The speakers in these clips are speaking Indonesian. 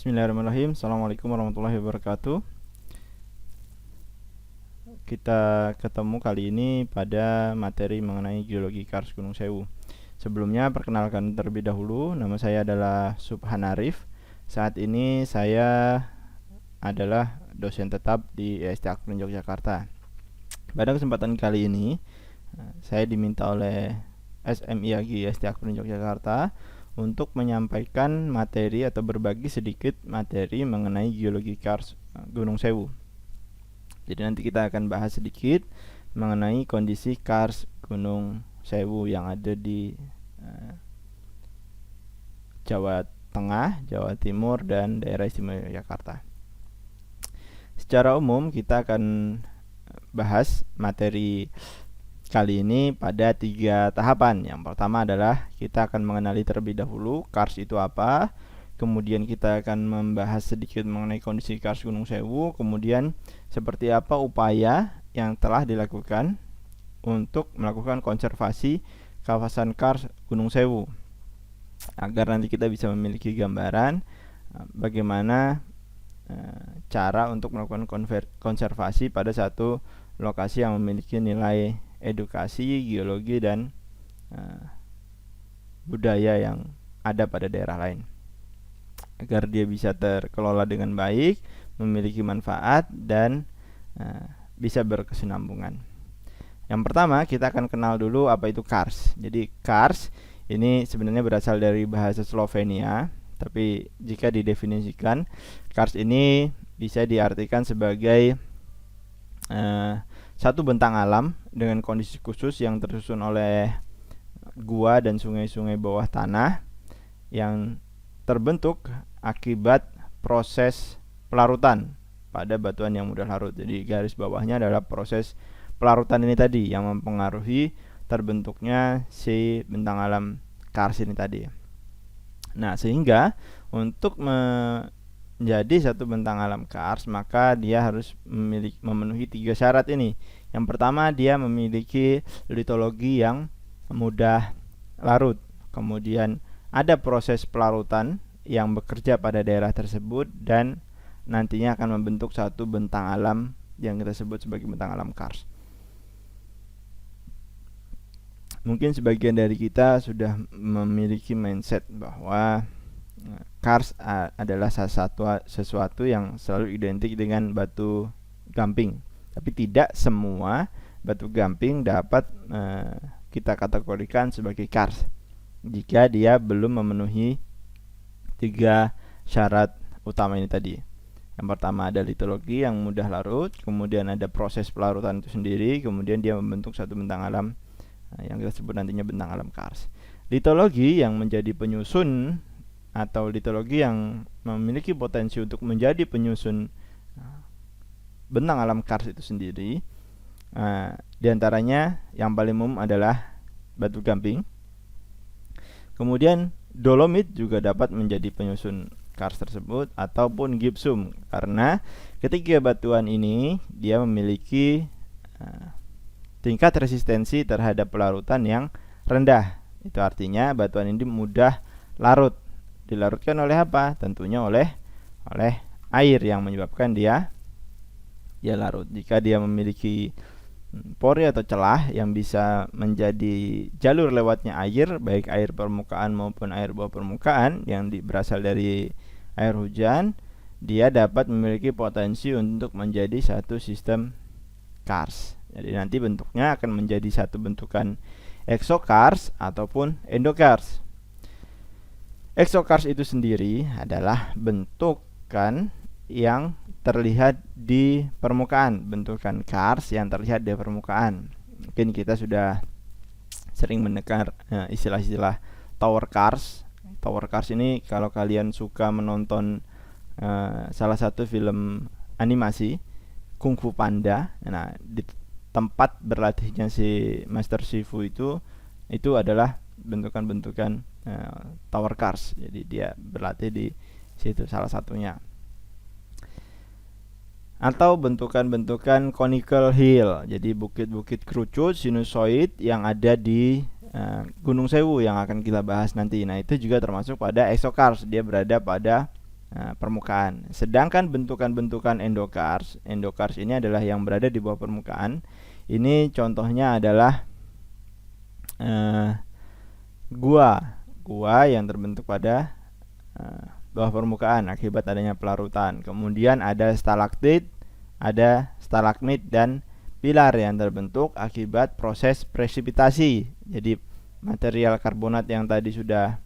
Bismillahirrahmanirrahim. Assalamualaikum warahmatullahi wabarakatuh. Kita ketemu kali ini pada materi mengenai geologi Kars Gunung Sewu. Sebelumnya perkenalkan terlebih dahulu, nama saya adalah Subhan Arif. Saat ini saya adalah dosen tetap di IST Akron Yogyakarta. Pada kesempatan kali ini saya diminta oleh SMIAG IST Akron Yogyakarta untuk menyampaikan materi atau berbagi sedikit materi mengenai geologi Kars Gunung Sewu. Jadi nanti kita akan bahas sedikit mengenai kondisi Kars Gunung Sewu yang ada di Jawa Tengah, Jawa Timur, dan daerah istimewa Yogyakarta. Secara umum kita akan bahas materi kali ini pada 3 tahapan. Yang pertama adalah kita akan mengenali terlebih dahulu Kars itu apa. Kemudian kita akan membahas sedikit mengenai kondisi Kars Gunung Sewu. Kemudian seperti apa upaya yang telah dilakukan untuk melakukan konservasi kawasan Kars Gunung Sewu, agar nanti kita bisa memiliki gambaran bagaimana cara untuk melakukan konservasi pada satu lokasi yang memiliki nilai edukasi, geologi, dan budaya yang ada pada daerah lain, agar dia bisa terkelola dengan baik, memiliki manfaat, dan bisa berkesinambungan. Yang pertama kita akan kenal dulu apa itu Kars. Jadi Kars ini sebenarnya berasal dari bahasa Slovenia, tapi jika didefinisikan, Kars ini bisa diartikan sebagai satu bentang alam dengan kondisi khusus yang tersusun oleh gua dan sungai-sungai bawah tanah yang terbentuk akibat proses pelarutan pada batuan yang mudah larut. Jadi garis bawahnya adalah proses pelarutan ini tadi yang mempengaruhi terbentuknya si bentang alam Kars ini tadi. Nah, sehingga untuk menjadi satu bentang alam Kars, maka dia harus memenuhi 3 syarat ini. Yang pertama, dia memiliki litologi yang mudah larut. Kemudian ada proses pelarutan yang bekerja pada daerah tersebut, dan nantinya akan membentuk satu bentang alam yang kita sebut sebagai bentang alam Kars. Mungkin sebagian dari kita sudah memiliki mindset bahwa Kars adalah sesuatu yang selalu identik dengan batu gamping. Tapi tidak semua batu gamping dapat kita kategorikan sebagai Kars jika dia belum memenuhi 3 syarat utama ini tadi. Yang pertama ada litologi yang mudah larut, kemudian ada proses pelarutan itu sendiri, kemudian dia membentuk satu bentang alam yang kita sebut nantinya bentang alam Kars. Litologi yang menjadi penyusun atau litologi yang memiliki potensi untuk menjadi penyusun bentang alam Kars itu sendiri, di antaranya yang paling umum adalah batu gamping. Kemudian dolomit juga dapat menjadi penyusun Kars tersebut, ataupun gipsum, karena ketiga batuan ini dia memiliki tingkat resistensi terhadap pelarutan yang rendah. Itu artinya batuan ini mudah larut. Dilarutkan oleh apa? Tentunya oleh air yang menyebabkan dia larut. Jika dia memiliki pori atau celah yang bisa menjadi jalur lewatnya air, baik air permukaan maupun air bawah permukaan yang berasal dari air hujan, dia dapat memiliki potensi untuk menjadi satu sistem Kars. Jadi nanti bentuknya akan menjadi satu bentukan exokars ataupun endokars. Exokars itu sendiri adalah bentukan yang terlihat di permukaan, bentukan Kars yang terlihat di permukaan. Mungkin kita sudah sering mendengar istilah-istilah tower Kars. Tower Kars ini kalau kalian suka menonton salah satu film animasi Kung Fu Panda, nah di tempat berlatihnya si Master Shifu itu adalah bentukan-bentukan tower Kars. Jadi dia berlatih di situ salah satunya. Atau bentukan-bentukan conical hill, jadi bukit-bukit kerucut sinusoid yang ada di Gunung Sewu yang akan kita bahas nanti. Nah, itu juga termasuk pada exokars. Dia berada pada permukaan. Sedangkan bentukan-bentukan endokars ini adalah yang berada di bawah permukaan. Ini contohnya adalah gua yang terbentuk pada bawah permukaan akibat adanya pelarutan. Kemudian ada stalaktit, ada stalagmit, dan pilar yang terbentuk akibat proses presipitasi. Jadi material karbonat yang tadi sudah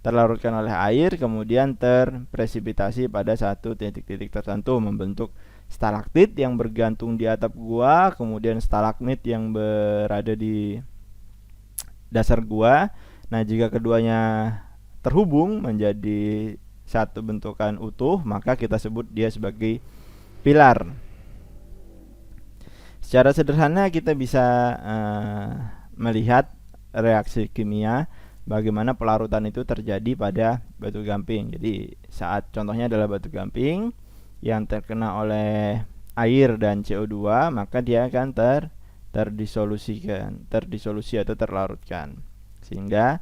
terlarutkan oleh air kemudian terpresipitasi pada satu titik-titik tertentu membentuk stalaktit yang bergantung di atap gua, kemudian stalagmit yang berada di dasar gua. Nah, jika keduanya terhubung menjadi satu bentukan utuh, maka kita sebut dia sebagai pilar. Secara sederhana kita bisa melihat reaksi kimia bagaimana pelarutan itu terjadi pada batu gamping. Jadi saat contohnya adalah batu gamping yang terkena oleh air dan CO2, maka dia akan terdisolusi atau terlarutkan, sehingga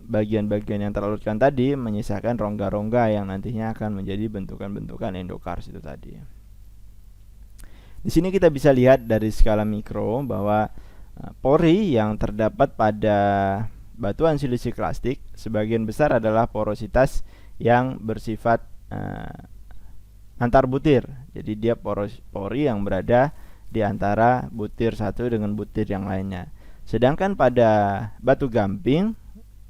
bagian-bagian yang terlarutkan tadi menyisakan rongga-rongga yang nantinya akan menjadi bentukan-bentukan endokars itu tadi. Di sini kita bisa lihat dari skala mikro bahwa pori yang terdapat pada batuan silisiklastик sebagian besar adalah porositas yang bersifat antar butir. Jadi dia pori yang berada di antara butir satu dengan butir yang lainnya. Sedangkan pada batu gamping,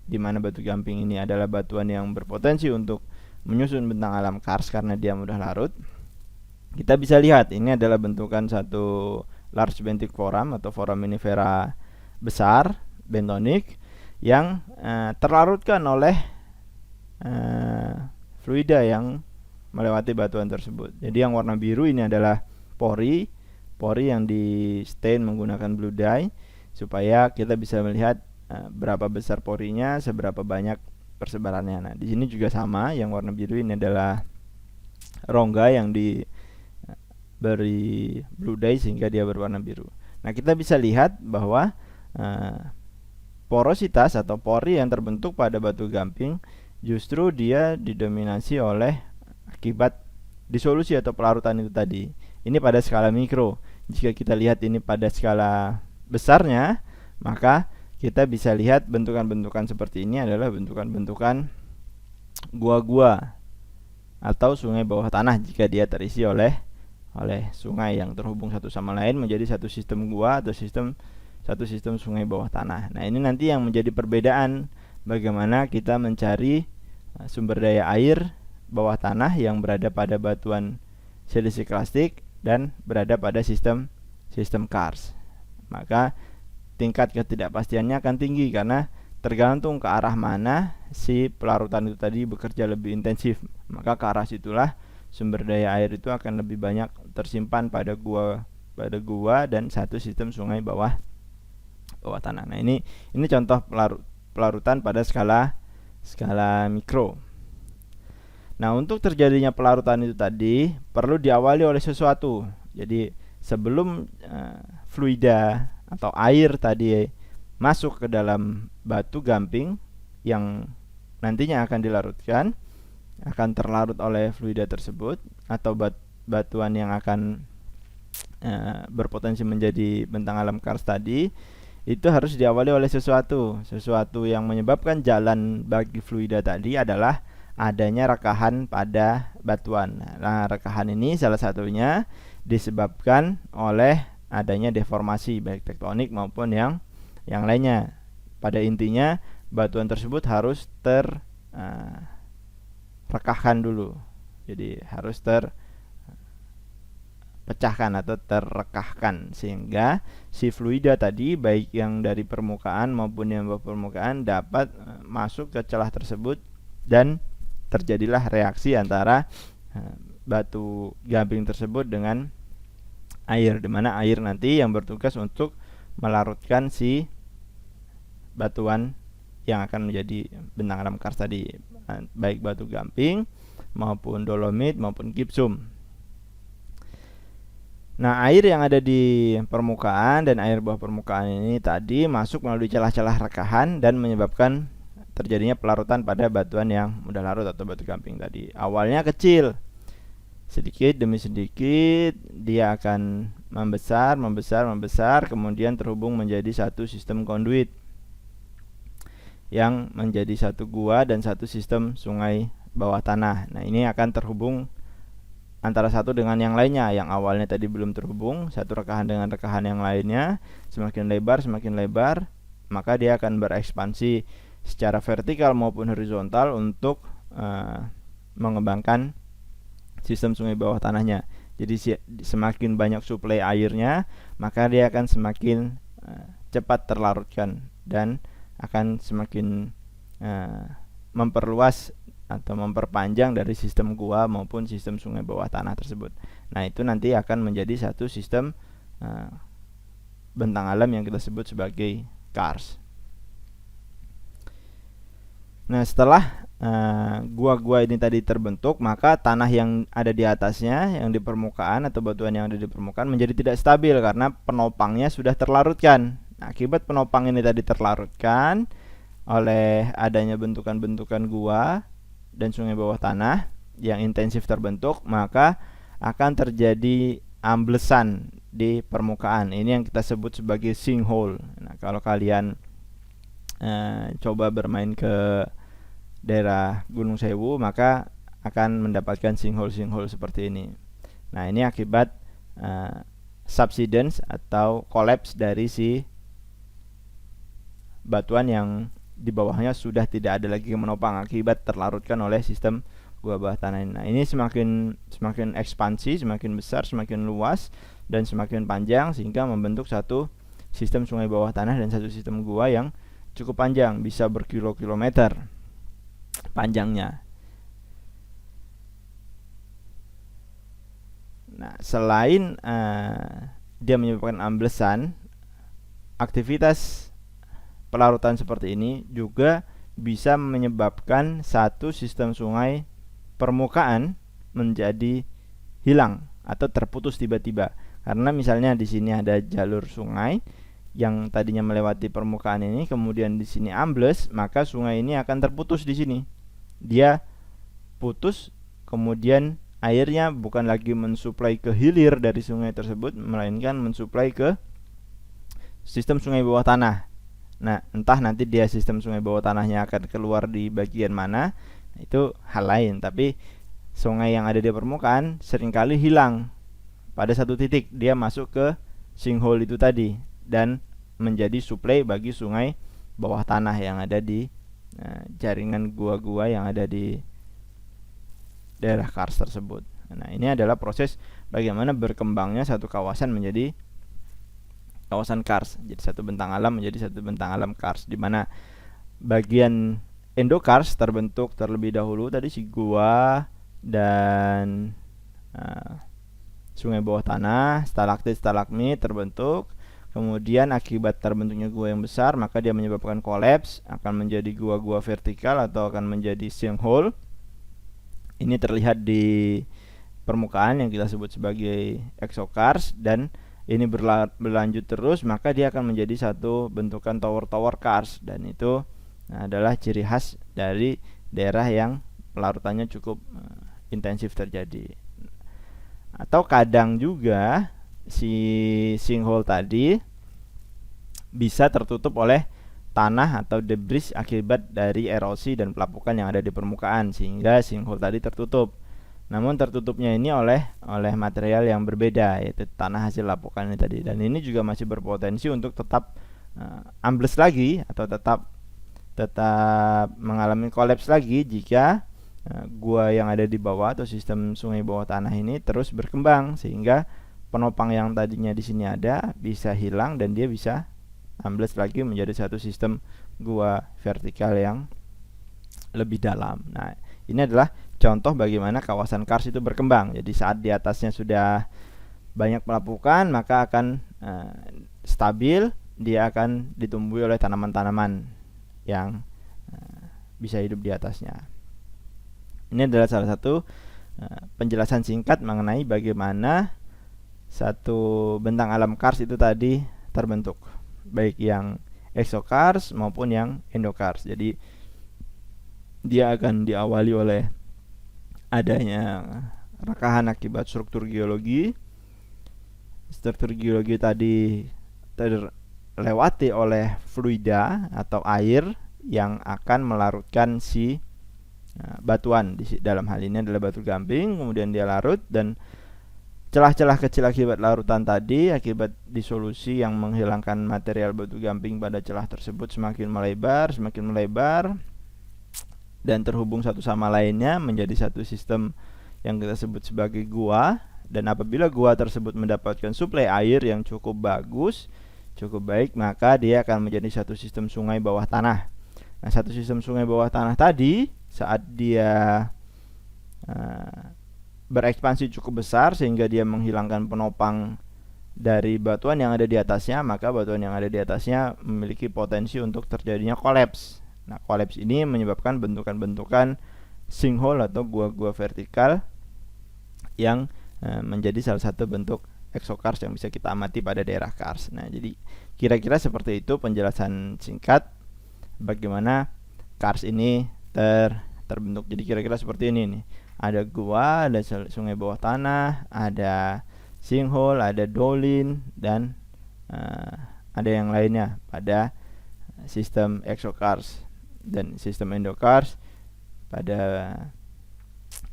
di mana batu gamping ini adalah batuan yang berpotensi untuk menyusun bentang alam kars karena dia mudah larut, kita bisa lihat ini adalah bentukan satu large benthic foram atau foraminifera besar bentonik yang terlarutkan oleh fluida yang melewati batuan tersebut. Jadi yang warna biru ini adalah pori yang di stain menggunakan blue dye supaya kita bisa melihat berapa besar porinya, seberapa banyak persebarannya. Nah, di sini juga sama, yang warna biru ini adalah rongga yang diberi blue dye sehingga dia berwarna biru. Nah, kita bisa lihat bahwa porositas atau pori yang terbentuk pada batu gamping justru dia didominasi oleh akibat disolusi atau pelarutan itu tadi. Ini pada skala mikro. Jika kita lihat ini pada skala besarnya, maka kita bisa lihat bentukan-bentukan seperti ini adalah bentukan-bentukan gua-gua atau sungai bawah tanah jika dia terisi oleh sungai yang terhubung satu sama lain menjadi satu sistem gua atau satu sistem sungai bawah tanah. Nah, ini nanti yang menjadi perbedaan bagaimana kita mencari sumber daya air bawah tanah yang berada pada batuan silisiklastик dan berada pada sistem kars. Maka tingkat ketidakpastiannya akan tinggi karena tergantung ke arah mana si pelarutan itu tadi bekerja lebih intensif. Maka ke arah situlah sumber daya air itu akan lebih banyak tersimpan pada gua dan satu sistem sungai bawah tanah. Nah, ini contoh pelarutan pada skala mikro. Nah, untuk terjadinya pelarutan itu tadi perlu diawali oleh sesuatu. Jadi sebelum fluida atau air tadi masuk ke dalam batu gamping yang nantinya akan dilarutkan, akan terlarut oleh fluida tersebut atau batuan yang akan berpotensi menjadi bentang alam kars tadi, itu harus diawali oleh sesuatu yang menyebabkan jalan bagi fluida tadi adalah adanya rekahan pada batuan. Nah, rekahan ini salah satunya disebabkan oleh adanya deformasi baik tektonik maupun yang lainnya. Pada intinya batuan tersebut harus terrekahkan dulu. Jadi harus terpecahkan atau terrekahkan sehingga si fluida tadi baik yang dari permukaan maupun yang bawah permukaan dapat masuk ke celah tersebut dan terjadilah reaksi antara batu gamping tersebut dengan air, di mana air nanti yang bertugas untuk melarutkan si batuan yang akan menjadi bentang alam kars tadi, baik batu gamping maupun dolomit maupun gipsum. Nah, air yang ada di permukaan dan air bawah permukaan ini tadi masuk melalui celah-celah rekahan dan menyebabkan terjadinya pelarutan pada batuan yang mudah larut atau batu gamping tadi. Awalnya kecil, sedikit demi sedikit dia akan membesar, kemudian terhubung menjadi satu sistem konduit yang menjadi satu gua dan satu sistem sungai bawah tanah. Nah, ini akan terhubung antara satu dengan yang lainnya. Yang awalnya tadi belum terhubung, satu rekahan dengan rekahan yang lainnya, semakin lebar, maka dia akan berekspansi secara vertikal maupun horizontal untuk mengembangkan sistem sungai bawah tanahnya. Jadi semakin banyak suplai airnya, maka dia akan semakin cepat terlarutkan dan akan semakin memperluas atau memperpanjang dari sistem gua maupun sistem sungai bawah tanah tersebut. Nah, itu nanti akan menjadi satu sistem bentang alam yang kita sebut sebagai karst. Nah, setelah gua-gua ini tadi terbentuk, maka tanah yang ada di atasnya, yang di permukaan atau batuan yang ada di permukaan menjadi tidak stabil karena penopangnya sudah terlarutkan. Nah, akibat penopang ini tadi terlarutkan oleh adanya bentukan-bentukan gua dan sungai bawah tanah yang intensif terbentuk, maka akan terjadi amblesan di permukaan. Ini yang kita sebut sebagai sinkhole. Nah, kalau kalian coba bermain ke daerah Gunung Sewu, maka akan mendapatkan sinkhole seperti ini. Nah, ini akibat subsidence atau collapse dari si batuan yang di bawahnya sudah tidak ada lagi menopang akibat terlarutkan oleh sistem gua bawah tanah ini. Nah, ini semakin ekspansi, semakin besar, semakin luas dan semakin panjang sehingga membentuk satu sistem sungai bawah tanah dan satu sistem gua yang cukup panjang, bisa berkilo-kilometer panjangnya. Nah, selain dia menyebabkan amblesan, aktivitas pelarutan seperti ini juga bisa menyebabkan satu sistem sungai permukaan menjadi hilang atau terputus tiba-tiba. Karena misalnya di sini ada jalur sungai yang tadinya melewati permukaan ini, kemudian di sini ambles, maka sungai ini akan terputus di sini. Dia putus, kemudian airnya bukan lagi mensuplai ke hilir dari sungai tersebut, melainkan mensuplai ke sistem sungai bawah tanah. Nah, entah nanti dia sistem sungai bawah tanahnya akan keluar di bagian mana, itu hal lain. Tapi sungai yang ada di permukaan seringkali hilang pada satu titik, dia masuk ke sinkhole itu tadi dan menjadi suplai bagi sungai bawah tanah yang ada di jaringan gua-gua yang ada di daerah karst tersebut. Nah, ini adalah proses bagaimana berkembangnya satu kawasan menjadi kawasan karst. Jadi satu bentang alam menjadi satu bentang alam karst, di mana bagian endokarst terbentuk terlebih dahulu tadi si gua dan sungai bawah tanah, stalaktit, stalagmit terbentuk. Kemudian akibat terbentuknya gua yang besar, maka dia menyebabkan kolaps, akan menjadi gua-gua vertikal atau akan menjadi sinkhole. Ini terlihat di permukaan yang kita sebut sebagai exokarst, dan ini berlanjut terus, maka dia akan menjadi satu bentukan tower karst, dan itu adalah ciri khas dari daerah yang pelarutannya cukup intensif terjadi. Atau kadang juga si sinkhole tadi bisa tertutup oleh tanah atau debris akibat dari erosi dan pelapukan yang ada di permukaan, sehingga sinkhole tadi tertutup. Namun tertutupnya ini oleh material yang berbeda, yaitu tanah hasil lapukan ini tadi. Dan ini juga masih berpotensi untuk tetap ambles lagi atau tetap mengalami kolaps lagi jika gua yang ada di bawah atau sistem sungai bawah tanah ini terus berkembang, sehingga penopang yang tadinya di sini ada bisa hilang dan dia bisa ambles lagi menjadi satu sistem gua vertikal yang lebih dalam. Nah, ini adalah contoh bagaimana kawasan karst itu berkembang. Jadi saat di atasnya sudah banyak pelapukan, maka akan stabil, dia akan ditumbuhi oleh tanaman-tanaman yang bisa hidup di atasnya. Ini adalah salah satu penjelasan singkat mengenai bagaimana satu bentang alam karst itu tadi terbentuk, baik yang exokarst maupun yang endokarst. Jadi dia akan diawali oleh adanya rekahan akibat struktur geologi. Struktur geologi tadi terlewati oleh fluida atau air yang akan melarutkan si batuan. Dalam hal ini adalah batu gamping, kemudian dia larut, dan celah-celah kecil akibat larutan tadi, akibat disolusi yang menghilangkan material batu gamping pada celah tersebut semakin melebar, dan terhubung satu sama lainnya menjadi satu sistem yang kita sebut sebagai gua. Dan apabila gua tersebut mendapatkan suplai air yang cukup bagus, cukup baik, maka dia akan menjadi satu sistem sungai bawah tanah. Nah, satu sistem sungai bawah tanah tadi, saat dia berekspansi cukup besar sehingga dia menghilangkan penopang dari batuan yang ada di atasnya, maka batuan yang ada di atasnya memiliki potensi untuk terjadinya kolaps. Nah, kolaps ini menyebabkan bentukan-bentukan sinkhole atau gua-gua vertikal yang menjadi salah satu bentuk exokars yang bisa kita amati pada daerah kars. Nah, jadi kira-kira seperti itu penjelasan singkat bagaimana kars ini terbentuk. Jadi kira-kira seperti ini nih. Ada gua, ada sungai bawah tanah, ada sinkhole, ada dolin, dan ada yang lainnya pada sistem exokars. Dan sistem endokars, pada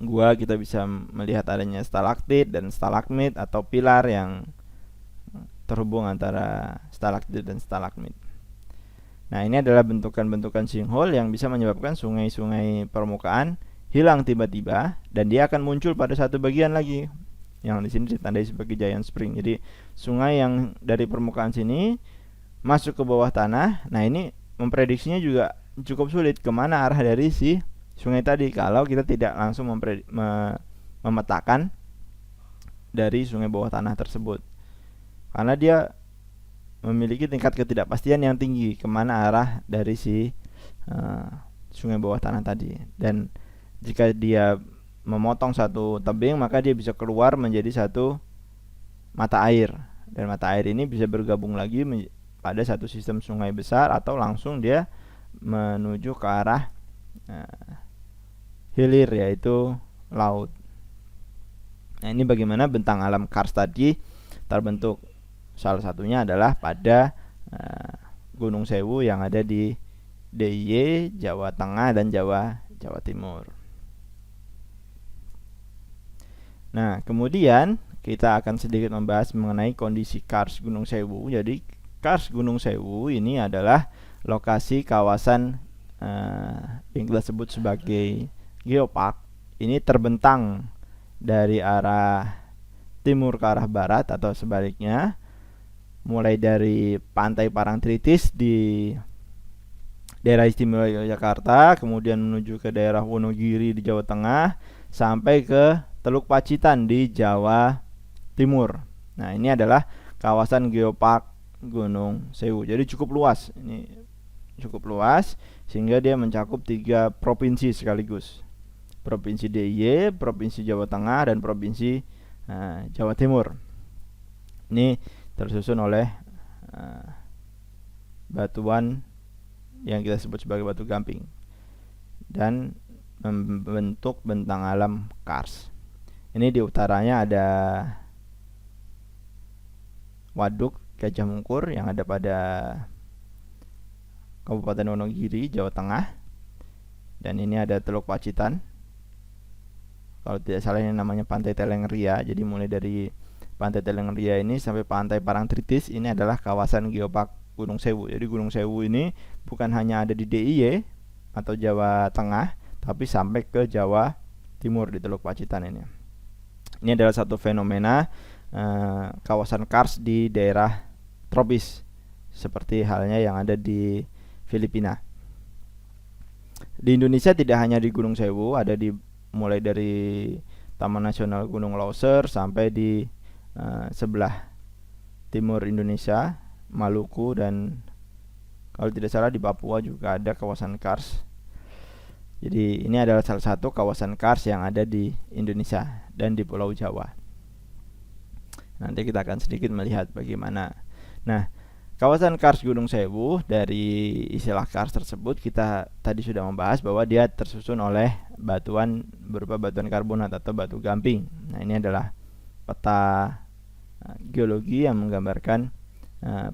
gua kita bisa melihat adanya stalaktit dan stalagmit atau pilar yang terhubung antara stalaktit dan stalagmit. Nah, ini adalah bentukan-bentukan sinkhole yang bisa menyebabkan sungai-sungai permukaan hilang tiba-tiba, dan dia akan muncul pada satu bagian lagi yang di sini ditandai sebagai giant spring. Jadi sungai yang dari permukaan sini masuk ke bawah tanah. Nah, ini memprediksinya juga cukup sulit kemana arah dari si sungai tadi kalau kita tidak langsung memetakan dari sungai bawah tanah tersebut, karena dia memiliki tingkat ketidakpastian yang tinggi kemana arah dari si sungai bawah tanah tadi. Dan jika dia memotong satu tebing, maka dia bisa keluar menjadi satu mata air, dan mata air ini bisa bergabung lagi pada satu sistem sungai besar, atau langsung dia menuju ke arah hilir, yaitu laut. Nah, ini bagaimana bentang alam kars tadi terbentuk. Salah satunya adalah pada Gunung Sewu yang ada di DIY, Jawa Tengah, dan Jawa Timur. Nah, kemudian kita akan sedikit membahas mengenai kondisi kars Gunung Sewu. Jadi kars Gunung Sewu ini adalah lokasi kawasan yang kita sebut sebagai geopark. Ini terbentang dari arah timur ke arah barat atau sebaliknya, mulai dari pantai Parangtritis di daerah istimewa Yogyakarta, kemudian menuju ke daerah Wonogiri di Jawa Tengah, sampai ke Teluk Pacitan di Jawa Timur. Nah, ini adalah kawasan geopark Gunung Sewu. Jadi cukup luas. Ini cukup luas sehingga dia mencakup 3 provinsi sekaligus. Provinsi DIY, Provinsi Jawa Tengah, dan Provinsi Jawa Timur. Ini tersusun oleh batuan yang kita sebut sebagai batu gamping dan membentuk bentang alam kars. Ini di utaranya ada Waduk Gajah Mungkur yang ada pada Kabupaten Wonogiri, Jawa Tengah. Dan ini ada Teluk Pacitan. Kalau tidak salah ini namanya Pantai Telengria. Jadi mulai dari Pantai Telengria ini sampai Pantai Parangtritis ini adalah kawasan geopark Gunung Sewu. Jadi Gunung Sewu ini bukan hanya ada di DIY atau Jawa Tengah, tapi sampai ke Jawa Timur di Teluk Pacitan ini. Ini adalah satu fenomena kawasan kars di daerah tropis, seperti halnya yang ada di Filipina. Di Indonesia tidak hanya di Gunung Sewu, ada mulai dari Taman Nasional Gunung Leuser sampai di sebelah timur Indonesia, Maluku, dan kalau tidak salah di Papua juga ada kawasan kars. Jadi ini adalah salah satu kawasan kars yang ada di Indonesia dan di Pulau Jawa. Nanti kita akan sedikit melihat bagaimana. Nah, kawasan Kars Gunung Sewu, dari istilah Kars tersebut kita tadi sudah membahas bahwa dia tersusun oleh batuan berupa batuan karbonat atau batu gamping. Nah, ini adalah peta geologi yang menggambarkan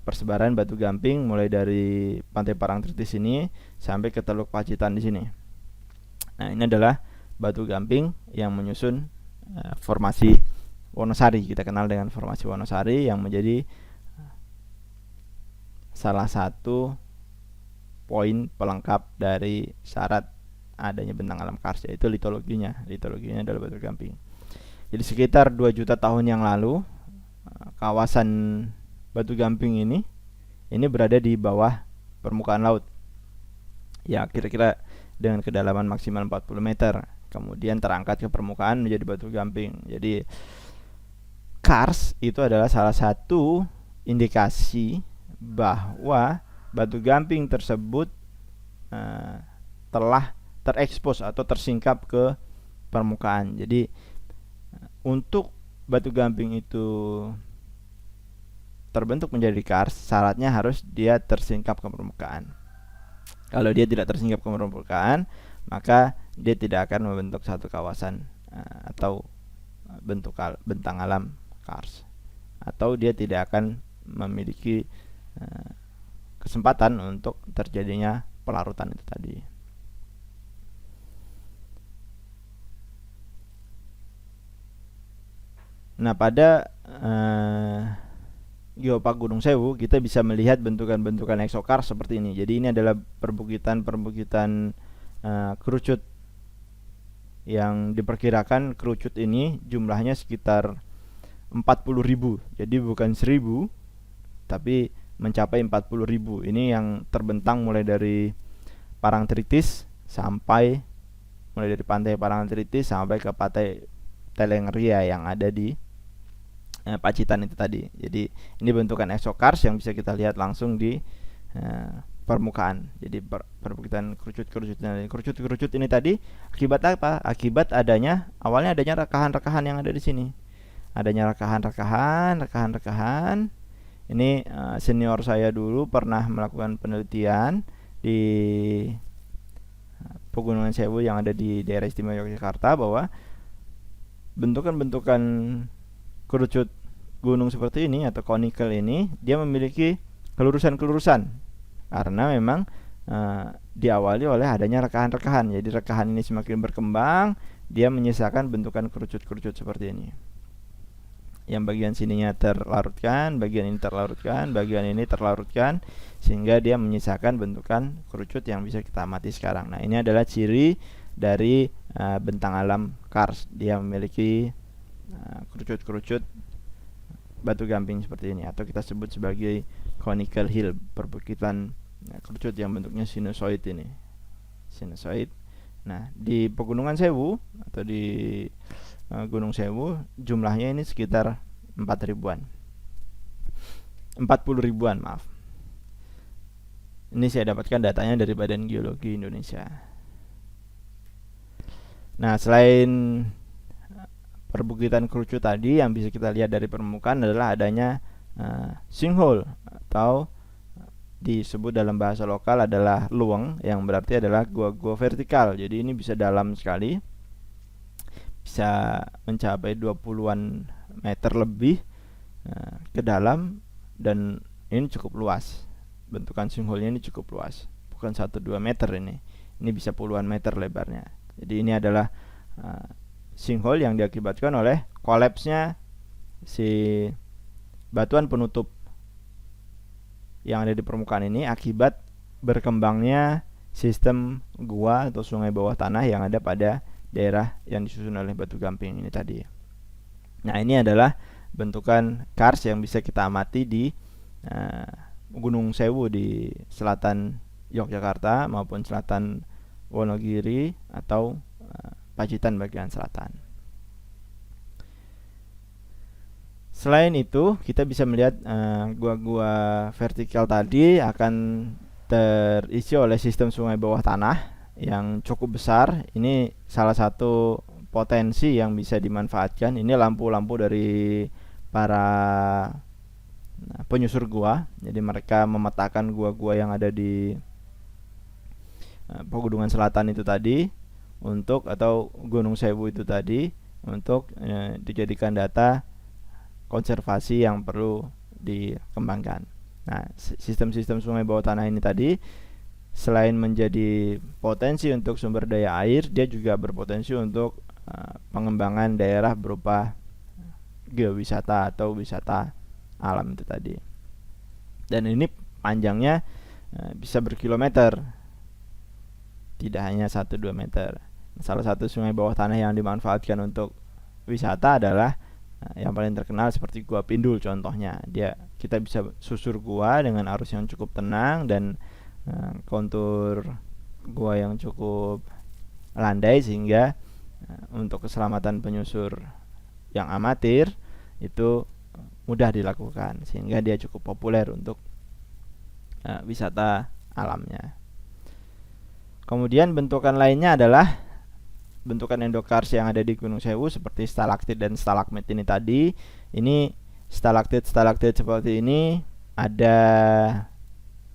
persebaran batu gamping mulai dari Pantai Parangtritis ini sampai ke Teluk Pacitan di sini. Nah, ini adalah batu gamping yang menyusun formasi Wonosari. Kita kenal dengan formasi Wonosari yang menjadi salah satu poin pelengkap dari syarat adanya bentang alam Kars, yaitu litologinya. Litologinya adalah batu gamping. Jadi sekitar 2 juta tahun yang lalu, kawasan batu gamping ini berada di bawah permukaan laut. Ya, kira-kira dengan kedalaman maksimal 40 meter. Kemudian terangkat ke permukaan menjadi batu gamping. Jadi Kars itu adalah salah satu indikasi bahwa batu gamping tersebut telah terekspos atau tersingkap ke permukaan. Jadi untuk batu gamping itu terbentuk menjadi Kars, syaratnya harus dia tersingkap ke permukaan. Kalau dia tidak tersingkap ke permukaan, maka dia tidak akan membentuk satu kawasan atau bentuk bentang alam Kars, atau dia tidak akan memiliki kesempatan untuk terjadinya pelarutan itu tadi. Nah, pada Geopark Gunung Sewu kita bisa melihat bentukan-bentukan exokars seperti ini. Jadi ini adalah perbukitan kerucut yang diperkirakan kerucut ini jumlahnya sekitar 40.000. Jadi bukan 1.000, tapi mencapai 40.000. Ini yang terbentang mulai dari Parangtritis mulai dari pantai Parangtritis sampai ke pantai Telengria yang ada di Pacitan itu tadi. Jadi ini bentukan exokars yang bisa kita lihat langsung di permukaan. Jadi perbukitan kerucut ini tadi akibat apa? Akibat awalnya adanya rekahan-rekahan yang ada di sini. Adanya rekahan. Ini senior saya dulu pernah melakukan penelitian di Pegunungan Sewu yang ada di daerah istimewa Yogyakarta, bahwa bentukan-bentukan kerucut gunung seperti ini atau conical ini dia memiliki kelurusan karena memang diawali oleh adanya rekahan-rekahan. Jadi rekahan ini semakin berkembang, dia menyisakan bentukan kerucut-kerucut seperti ini. Yang bagian sininya terlarutkan, bagian ini terlarutkan, bagian ini terlarutkan, sehingga dia menyisakan bentukan kerucut yang bisa kita amati sekarang. Nah, ini adalah ciri dari bentang alam Kars. Dia memiliki kerucut-kerucut batu gamping seperti ini, atau kita sebut sebagai conical hill, perbukitan kerucut yang bentuknya sinusoid ini. Sinusoid. Nah, di Pegunungan Sewu atau di Gunung Sewu jumlahnya ini sekitar 40 ribuan, maaf. Ini saya dapatkan datanya dari Badan Geologi Indonesia. Nah, selain perbukitan kerucut tadi, yang bisa kita lihat dari permukaan adalah adanya sinkhole, atau disebut dalam bahasa lokal adalah luweng, yang berarti adalah gua-gua vertikal. Jadi ini bisa dalam sekali, bisa mencapai 20-an meter lebih ke dalam, dan ini cukup luas. Bentukan sinkhole-nya ini cukup luas, bukan 1-2 meter ini bisa puluhan meter lebarnya. Jadi ini adalah sinkhole yang diakibatkan oleh kolapsnya si batuan penutup yang ada di permukaan ini akibat berkembangnya sistem gua atau sungai bawah tanah yang ada pada daerah yang disusun oleh batu gamping ini tadi. Nah, ini adalah bentukan Kars yang bisa kita amati di Gunung Sewu di selatan Yogyakarta maupun selatan Wonogiri atau Pacitan bagian selatan. Selain itu, kita bisa melihat gua-gua vertikal tadi akan terisi oleh sistem sungai bawah tanah yang cukup besar. Ini salah satu potensi yang bisa dimanfaatkan. Ini lampu-lampu dari para penyusur gua. Jadi mereka memetakan gua-gua yang ada di Pegunungan Selatan itu tadi atau Gunung Sewu itu tadi untuk dijadikan data konservasi yang perlu dikembangkan. Nah, sistem-sistem sungai bawah tanah ini tadi selain menjadi potensi untuk sumber daya air, dia juga berpotensi untuk pengembangan daerah berupa geowisata atau wisata alam itu tadi. Dan ini panjangnya bisa berkilometer, tidak hanya 1-2 meter. Salah satu sungai bawah tanah yang dimanfaatkan untuk wisata adalah yang paling terkenal seperti Gua Pindul contohnya. Kita bisa susur gua dengan arus yang cukup tenang dan kontur gua yang cukup landai, sehingga untuk keselamatan penyusur yang amatir itu mudah dilakukan, sehingga dia cukup populer untuk wisata alamnya. Kemudian bentukan lainnya adalah bentukan endokars yang ada di Gunung Sewu seperti stalaktit dan stalagmit ini tadi. Ini stalaktit seperti ini ada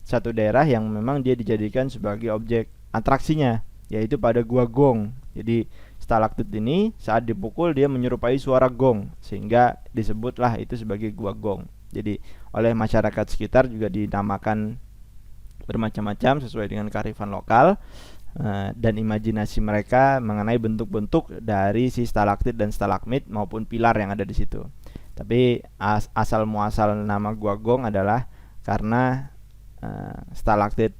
satu daerah yang memang dia dijadikan sebagai objek atraksinya, yaitu pada Gua Gong. Jadi stalaktit ini saat dipukul dia menyerupai suara gong, sehingga disebutlah itu sebagai Gua Gong. Jadi oleh masyarakat sekitar juga dinamakan bermacam-macam sesuai dengan kearifan lokal dan imajinasi mereka mengenai bentuk-bentuk dari si stalaktit dan stalagmit maupun pilar yang ada di situ. Tapi asal muasal nama Gua Gong adalah karena stalaktit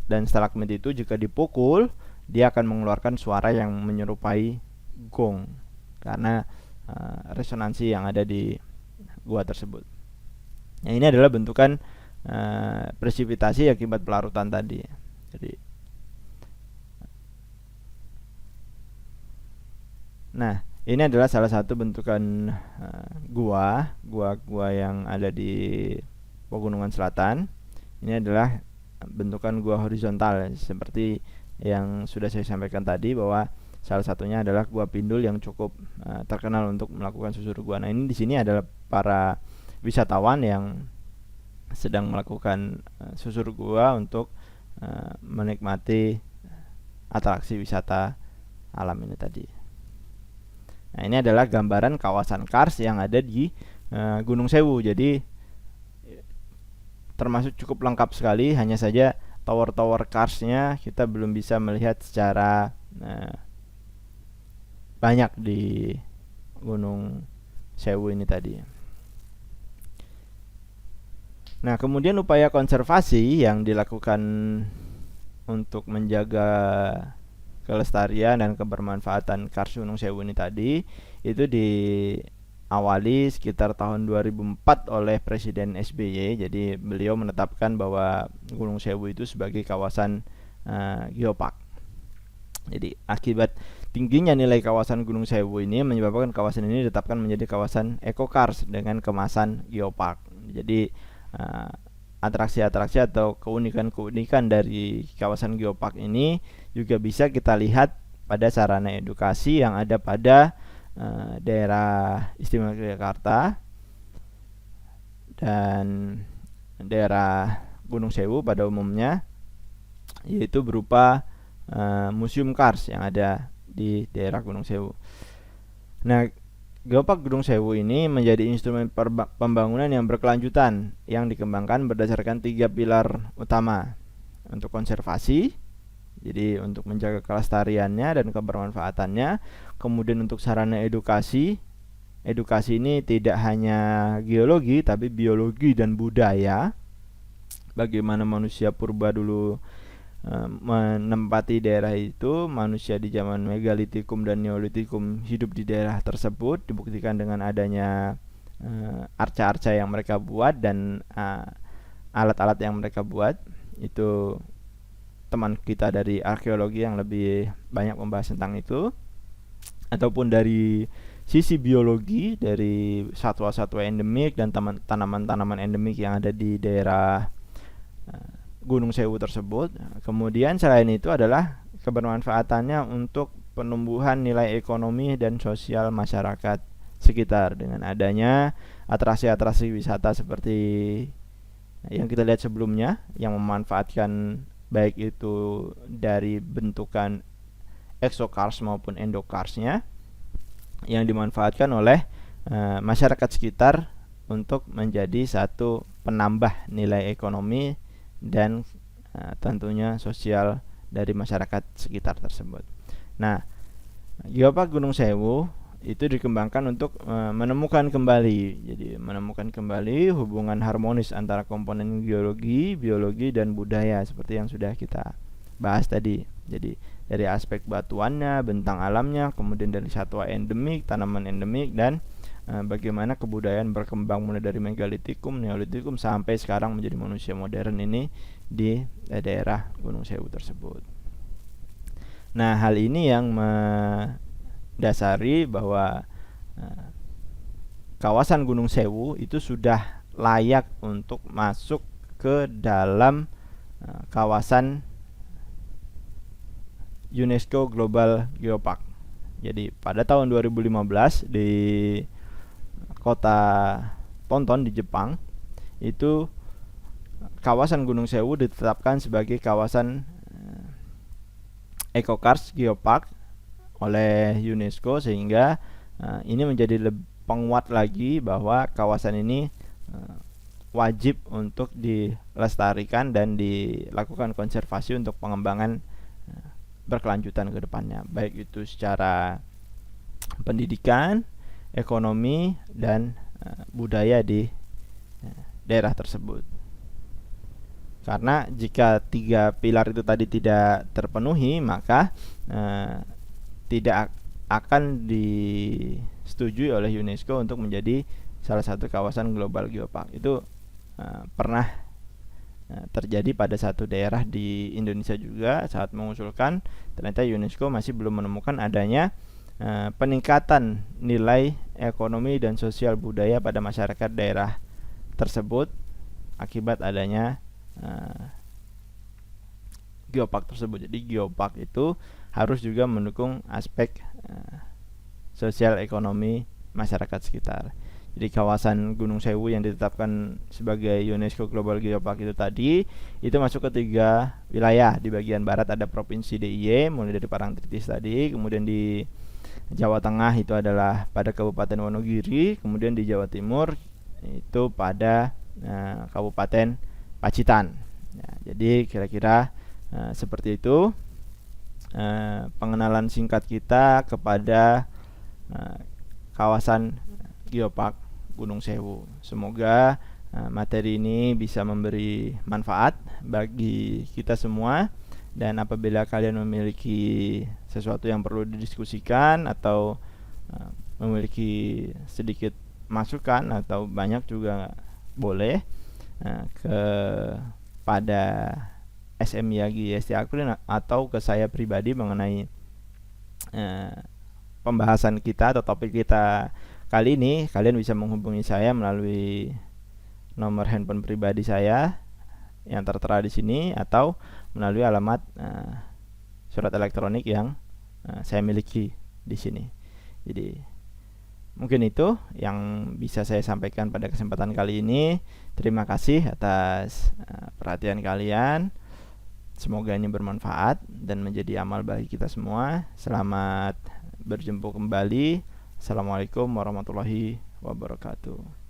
dan stalagmit itu jika dipukul dia akan mengeluarkan suara yang menyerupai gong karena resonansi yang ada di gua tersebut. Nah, ini adalah bentukan presipitasi akibat pelarutan tadi. Jadi, nah ini adalah salah satu bentukan gua yang ada di Pegunungan Selatan. Ini adalah bentukan gua horizontal seperti yang sudah saya sampaikan tadi, bahwa salah satunya adalah Gua Pindul yang cukup terkenal untuk melakukan susur gua. Nah, ini di sini adalah para wisatawan yang sedang melakukan susur gua untuk menikmati atraksi wisata alam ini tadi. Nah, ini adalah gambaran kawasan kars yang ada di Gunung Sewu. Jadi termasuk cukup lengkap sekali, hanya saja tower-tower karsnya kita belum bisa melihat secara banyak di Gunung Sewu ini tadi. Nah, kemudian upaya konservasi yang dilakukan untuk menjaga kelestarian dan kebermanfaatan kars Gunung Sewu ini tadi itu diawali sekitar tahun 2004 oleh Presiden SBY. Jadi beliau menetapkan bahwa Gunung Sewu itu sebagai kawasan geopark. Jadi akibat tingginya nilai kawasan Gunung Sewu ini menyebabkan kawasan ini ditetapkan menjadi kawasan ekokars dengan kemasan geopark. Jadi atraksi-atraksi atau keunikan-keunikan dari kawasan geopark ini juga bisa kita lihat pada sarana edukasi yang ada pada daerah Istimewa Yogyakarta dan daerah Gunung Sewu pada umumnya, yaitu berupa museum kars yang ada di daerah Gunung Sewu. Nah, Geopark Gunung Sewu ini menjadi instrumen pembangunan yang berkelanjutan yang dikembangkan berdasarkan 3 pilar utama. Untuk konservasi, jadi untuk menjaga kelestariannya dan kebermanfaatannya. Kemudian untuk sarana edukasi ini tidak hanya geologi tapi biologi dan budaya. Bagaimana manusia purba dulu menempati daerah itu, manusia di zaman megalitikum dan neolitikum hidup di daerah tersebut, dibuktikan dengan adanya arca-arca yang mereka buat dan alat-alat yang mereka buat. Itu teman kita dari arkeologi yang lebih banyak membahas tentang itu. Ataupun dari sisi biologi, dari satwa-satwa endemik dan tanaman-tanaman endemik yang ada di daerah Gunung Sewu tersebut. Kemudian selain itu adalah kebermanfaatannya untuk penumbuhan nilai ekonomi dan sosial masyarakat sekitar dengan adanya atraksi-atraksi wisata seperti yang kita lihat sebelumnya yang memanfaatkan baik itu dari bentukan exocars maupun endocarsnya yang dimanfaatkan oleh masyarakat sekitar untuk menjadi satu penambah nilai ekonomi dan tentunya sosial dari masyarakat sekitar tersebut. Nah, Geopark Gunung Sewu itu dikembangkan untuk menemukan kembali, jadi menemukan kembali hubungan harmonis antara komponen geologi, biologi, dan budaya seperti yang sudah kita bahas tadi. Jadi dari aspek batuannya, bentang alamnya, kemudian dari satwa endemik, tanaman endemik, dan bagaimana kebudayaan berkembang mulai dari megalitikum, neolitikum sampai sekarang menjadi manusia modern ini di daerah Gunung Sewu tersebut. Nah, hal ini yang mendasari bahwa kawasan Gunung Sewu itu sudah layak untuk masuk ke dalam kawasan UNESCO Global Geopark. Jadi pada tahun 2015 di kota Tonton di Jepang itu kawasan Gunung Sewu ditetapkan sebagai kawasan EcoCars Geopark oleh UNESCO, sehingga ini menjadi penguat lagi bahwa kawasan ini wajib untuk dilestarikan dan dilakukan konservasi untuk pengembangan berkelanjutan ke depannya, baik itu secara pendidikan, ekonomi, dan budaya di daerah tersebut. Karena jika 3 pilar itu tadi tidak terpenuhi, maka tidak akan disetujui oleh UNESCO untuk menjadi salah satu kawasan global geopark. Itu pernah terjadi pada satu daerah di Indonesia juga saat mengusulkan, ternyata UNESCO masih belum menemukan adanya peningkatan nilai ekonomi dan sosial budaya pada masyarakat daerah tersebut akibat adanya geopark tersebut. Jadi geopark itu harus juga mendukung aspek sosial ekonomi masyarakat sekitar. Jadi kawasan Gunung Sewu yang ditetapkan sebagai UNESCO Global Geopark itu tadi itu masuk ke 3 wilayah. Di bagian barat ada Provinsi DIY mulai dari Parangtritis tadi, kemudian di Jawa Tengah itu adalah pada Kabupaten Wonogiri, kemudian di Jawa Timur itu pada Kabupaten Pacitan. Ya, jadi kira-kira seperti itu pengenalan singkat kita kepada kawasan Geopark Gunung Sewu. Semoga materi ini bisa memberi manfaat bagi kita semua, dan apabila kalian memiliki sesuatu yang perlu didiskusikan atau memiliki sedikit masukan atau banyak juga boleh kepada SM Yagi Yesti Akrin atau ke saya pribadi mengenai pembahasan kita atau topik kita kali ini. Kalian bisa menghubungi saya melalui nomor handphone pribadi saya yang tertera di sini atau melalui alamat surat elektronik yang saya miliki di sini. Jadi mungkin itu yang bisa saya sampaikan pada kesempatan kali ini. Terima kasih atas perhatian kalian. Semoga ini bermanfaat dan menjadi amal bagi kita semua. Selamat berjumpa kembali. Assalamualaikum warahmatullahi wabarakatuh.